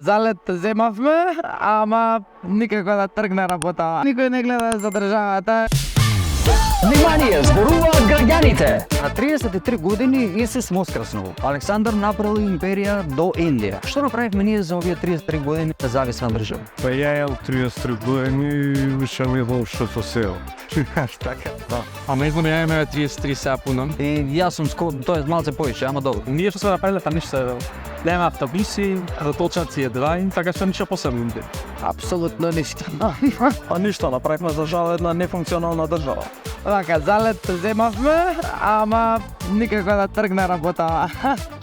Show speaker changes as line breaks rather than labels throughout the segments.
залет земавме, ама никако да тргне работа. Никој не гледа за државата.
Внимание, зборуваат граѓаните! На 33 години Исус воскреснул. Александар направил империја до Индија. Што направивме ние за овие 33 години независна држава?
Па ја јел 33 години и уште ми лошо со сел.
Така, да. Ама изгледа ја имаме 33 сега пунам.
И јас сум тоа е малце повеќе, ама добро.
Ние што сме направиле па ништо. Нема автобуси, точаци едва, така што ништо посебно.
Апсолутно ништо.
А ништо, направивме за жал една нефункционална држава.
Така, залет земавме, ама никако да тргне работа.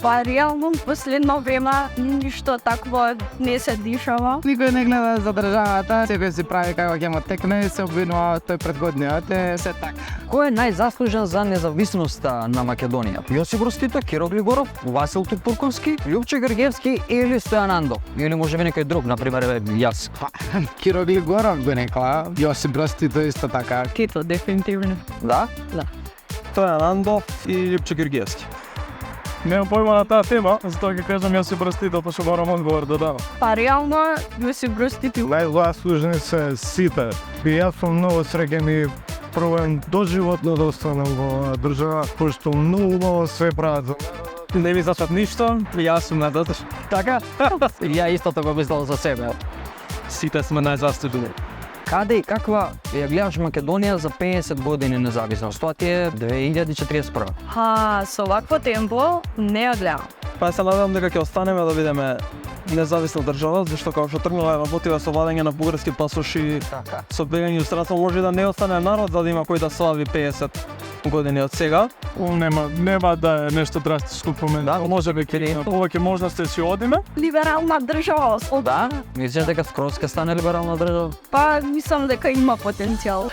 Па реално последно време ништо такво не се дишава.
Никој не гледа за државата, секој си прави како ќе му текне и се обвинува тој предходниот, се така.
Кој е најзаслужен за независноста на Македонија? Јосип Брз Тито, Киро Глигоров, Васил Турковски, Љупче Гргевски или Стојан Андов? Или можеби некој друг, например јас?
Киро Глигоров го некла, Јосип Брз Тито исто така.
Тито, дефинитивно.
Да?
Стојан Андов и Љупче Гргевски.
Немам појма на таа тема, затоа ќе кажам јас се простител, па што морам одговор да дадам.
Па реално Јосип Брз Тито.
Најзаслужени се сите. И јас сум многу среќен и пробувам доживотно да останам во оваа држава, пошто многу мало све прават за
Не ми зашат ништо, јас сум надатош. Така?
Ја истото го мислам за себе.
Сите сме најзаслужени.
Каде и каква ја гледаш Македонија за 50 години независност? Тоа ти е 2041.
Со вакво темпо не ја гледам.
Па се надевам дека ќе останеме да бидеме независна држава, зашто како што тргнала работива со вадење на бугарски пасоши,
Така.
со бегање странство може да не остане народ за да има кој да слави 50 години од сега.
Нема да е нешто драстичко помен.
Да,
може би ќе повеќе можности да си одиме.
Либерална држава.
Да? Мислиш дека скроз ќе стане либерална држава?
Па мислам дека има потенцијал.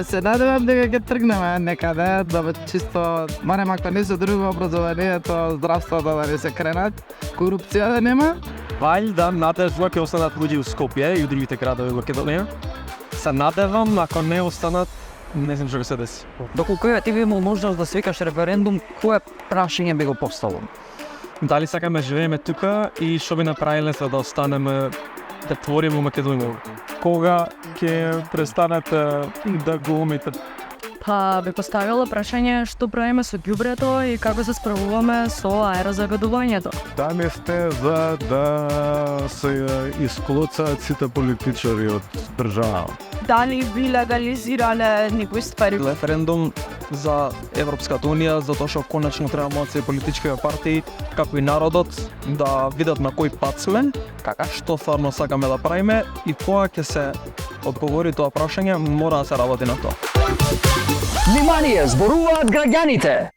Се надевам дека ќе тргнеме некаде, да чисто, барем ако не се друго образованието, здравството да не се кренат, корупција да нема.
Вајда, надежда ќе останат луѓе у Скопје и у другите градови во Македонија. Се надевам, ако не останат, не знам што ќе се деси.
Доколку ја ти би имал можност да свикаш референдум, кое прашање би го поставил?
Дали сакаме живееме тука и што би направиле за да останеме да твориме Македонија?
Кога ќе престанете да глумите?
Па би поставила прашање што правиме со ѓубрето и како се справуваме со аерозагадувањето.
Дали сте за да се исклуцаат сите политичари од држава?
Дали би легализирале некои ствари?
Референдум за Европската Унија, затоа што конечно треба да се политичките партии, како и народот, да видат на кој пат сме, што стварно сакаме да правиме и кога ќе се одговори тоа прашање, мора да се работи на тоа.
Внимание, зборуваат граѓаните!